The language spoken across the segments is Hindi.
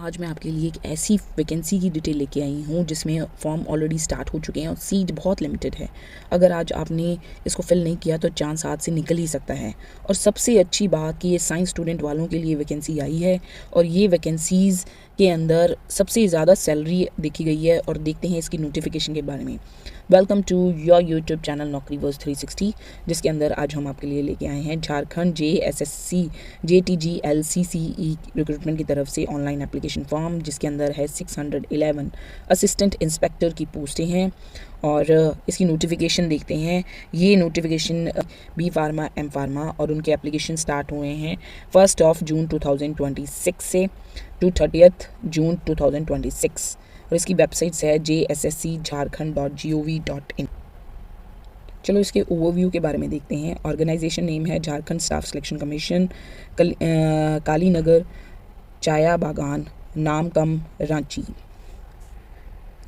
आज मैं आपके लिए एक ऐसी वैकेंसी की डिटेल लेके आई हूँ जिसमें फॉर्म ऑलरेडी स्टार्ट हो चुके हैं और सीट बहुत लिमिटेड है। अगर आज आपने इसको फिल नहीं किया तो चांस हाथ से निकल ही सकता है। और सबसे अच्छी बात कि ये साइंस स्टूडेंट वालों के लिए वैकेंसी आई है और ये वैकेंसीज़ के अंदर सबसे ज़्यादा सैलरी देखी गई है। और देखते हैं इसकी नोटिफिकेशन के बारे में। Welcome to your YouTube channel Naukriverse 360, जिसके अंदर आज हम आपके लिए लेके आए हैं झारखंड JSSC JTGLCCE रिक्रूटमेंट की तरफ से ऑनलाइन एप्लीकेशन फॉर्म, जिसके अंदर है 611 असिस्टेंट इंस्पेक्टर की पोस्टें हैं। और इसकी नोटिफिकेशन देखते हैं। ये notification B pharma M pharma और उनके एप्लीकेशन स्टार्ट हुए हैं 1 जून 2026 से टू 30 जून 2026। और इसकी वेबसाइट्स है jsscjharkhand.gov.in। चलो इसके ओवरव्यू के बारे में देखते हैं। ऑर्गेनाइजेशन नेम है झारखंड स्टाफ सिलेक्शन कमीशन, काली नगर, चाया बागान, नामकम, रांची।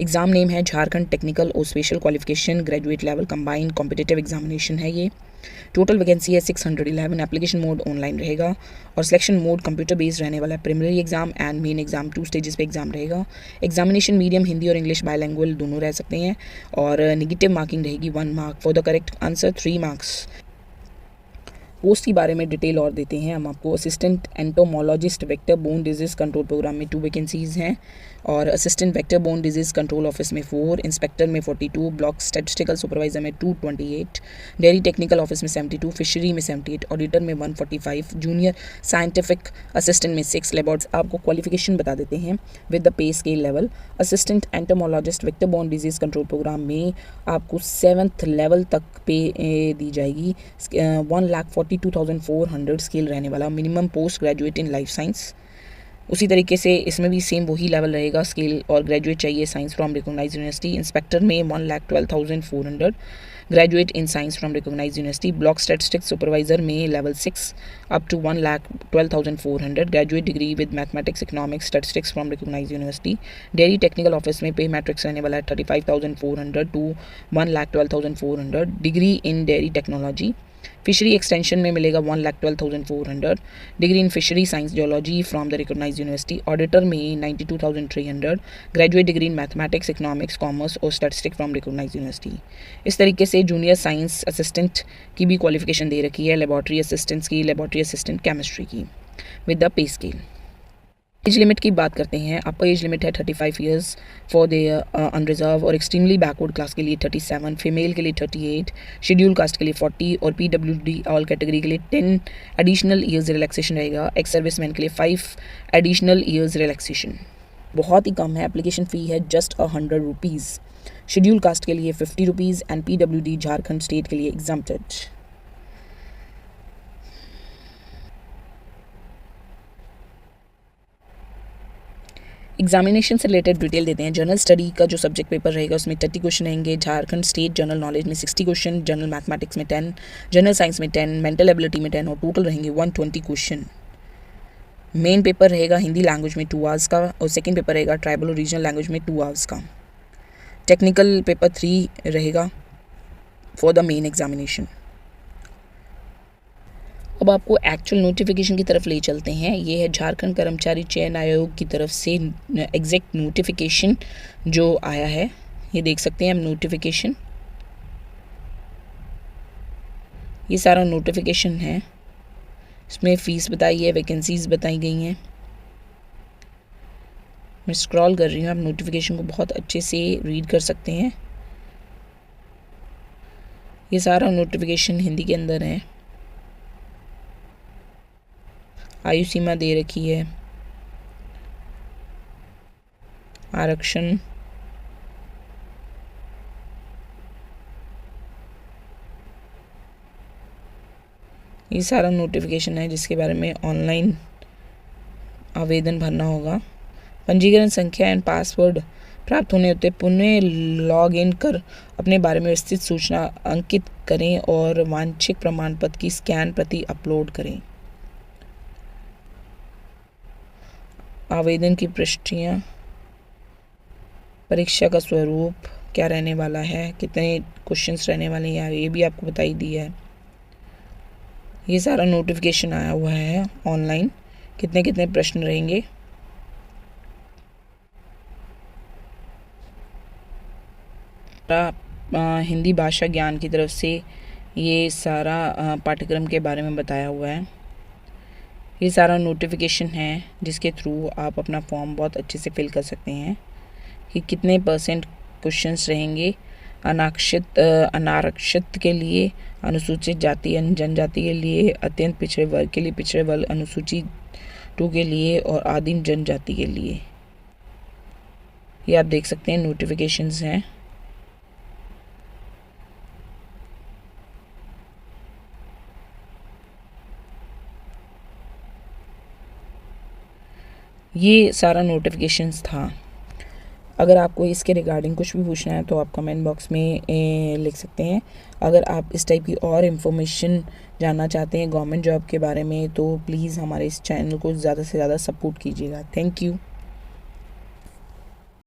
एग्ज़ाम नेम है झारखंड टेक्निकल और special qualification graduate level combined competitive examination है ये। टोटल वैकेंसी है 611। एप्लीकेशन मोड ऑनलाइन रहेगा और सिलेक्शन मोड कंप्यूटर बेस्ड रहने वाला है। Preliminary exam and main exam 2 stages पे एग्जाम रहेगा। एग्जामिनेशन मीडियम हिंदी और इंग्लिश बायलैंग्वेज दोनों रह सकते हैं। और नेगेटिव मार्किंग रहेगी 1 mark for the correct answer, 3 marks. Post के बारे में डिटेल और देते हैं हम आपको। Assistant entomologist vector borne disease control programme में 2 वैकेंसीज़ हैं और assistant vector borne disease control office में 4, इंस्पेक्टर में 42, ब्लॉक स्टैटिस्टिकल सुपरवाइजर में 228, डेयरी टेक्निकल ऑफिस में 72, फिशरी में 78, ऑडिटर में 145, जूनियर साइंटिफिक असिस्टेंट में 6 लेबॉर्ट्स। आपको क्वालिफिकेशन बता देते हैं with the pay scale level. Assistant entomologist vector borne disease control programme में आपको 7th लेवल तक पे दी जाएगी। 1,42,400 स्केल रहने वाला। Minimum post graduate in life science. उसी तरीके से इसमें भी सेम वही लेवल रहेगा स्केल और ग्रेजुएट चाहिए science from recognised university. Inspector में 1,12,400 graduate in science from recognised university. Block statistics supervisor में level 6 up to 1,12,400 graduate degree with mathematics economics statistics from recognised university. Dairy technical office में पे मैट्रिक्स रहने वाला है 35,400 टू 1,12,400 degree in dairy technology. Fishery extension में मिलेगा 1,12,400 degree in fishery science geology from the recognised university. Auditor में 92,300 graduate degree in mathematics economics commerce और स्टैटिस्टिक्स फ्रॉम रिकॉग्नाइज्ड यूनिवर्सिटी। इस तरीके से जूनियर साइंस असिस्टेंट की भी क्वालिफिकेशन दे रखी है। लेबॉर्ट्री असिस्टेंट्स की, लेबॉर्ट्री असिस्टेंट केमिस्ट्री की with the pay scale. Age limit की बात करते हैं। आपका एज लिमिट है 35 ईयर्स फॉर द अनरिजर्व और एक्सट्रीमली बैकवर्ड क्लास के लिए 37, फीमेल के लिए 38, शेड्यूल कास्ट के लिए 40 और PWD ऑल कैटेगरी के लिए 10 एडिशनल ईयर्स रिलैक्सेशन रहेगा। एक्स सर्विसमैन के लिए 5 एडिशनल ईयर्स रिलैक्सेशन। बहुत ही कम है। एप्लीकेशन फ़ी है जस्ट 100 रुपीज़। शेड्यूल कास्ट के लिए 50 rupees and PWD Jharkhand state के लिए एग्जम्प्टेड। एग्जामिनेशन से रिलेटेड डिटेल देते हैं। जनरल स्टडी का जो सब्जेक्ट पेपर रहेगा उसमें 30 क्वेश्चन रहेंगे। झारखंड स्टेट जनरल नॉलेज में 60 क्वेश्चन, जनरल मैथमेटिक्स में 10, जनरल साइंस में 10, मेंटल एबिलिटी में 10 और टोटल रहेंगे 120 क्वेश्चन। मेन पेपर रहेगा हिंदी लैंग्वेज में 2 आवर्स का और सेकेंड पेपर रहेगा ट्राइबल और रीजनल लैंग्वेज में 2 आवर्स का। टेक्निकल पेपर 3 रहेगा फॉर द मेन एग्जामिनेशन। अब आपको एक्चुअल नोटिफिकेशन की तरफ ले चलते हैं। ये है झारखंड कर्मचारी चयन आयोग की तरफ से एग्जैक्ट नोटिफिकेशन जो आया है। ये देख सकते हैं हम नोटिफिकेशन, ये सारा नोटिफिकेशन है। इसमें फ़ीस बताई है, वैकेंसीज़ बताई गई हैं। मैं स्क्रॉल कर रही हूँ, आप नोटिफिकेशन को बहुत अच्छे से रीड कर सकते हैं। ये सारा नोटिफिकेशन हिंदी के अंदर है। आयु सीमा दे रखी है, आरक्षण, ये सारा नोटिफिकेशन है जिसके बारे में ऑनलाइन आवेदन भरना होगा। पंजीकरण संख्या एंड पासवर्ड प्राप्त होने होते पुनः लॉग इन कर अपने बारे में विस्तृत सूचना अंकित करें और वांछित प्रमाण पत्र की स्कैन प्रति अपलोड करें। आवेदन की प्रविष्टियाँ, परीक्षा का स्वरूप क्या रहने वाला है, कितने क्वेश्चंस रहने वाले हैं, ये भी आपको बताई दी है। ये सारा नोटिफिकेशन आया हुआ है ऑनलाइन, कितने कितने प्रश्न रहेंगे। हिंदी भाषा ज्ञान की तरफ से ये सारा पाठ्यक्रम के बारे में बताया हुआ है। ये सारा नोटिफिकेशन है जिसके थ्रू आप अपना फॉर्म बहुत अच्छे से फिल कर सकते हैं कि कितने % क्वेश्चंस रहेंगे अनारक्षित के लिए, अनुसूचित जाति जनजाति के लिए, अत्यंत पिछड़े वर्ग के लिए, पिछड़े वर्ग अनुसूची 2 के लिए और आदिम जनजाति के लिए। ये आप देख सकते हैं नोटिफिकेशंस हैं। ये सारा नोटिफिकेशंस था। अगर आपको इसके रिगार्डिंग कुछ भी पूछना है तो आप कमेंट बॉक्स में लिख सकते हैं। अगर आप इस टाइप की और इन्फॉर्मेशन जानना चाहते हैं गवर्नमेंट जॉब के बारे में तो प्लीज़ हमारे इस चैनल को ज़्यादा से ज़्यादा सपोर्ट कीजिएगा। Thank you.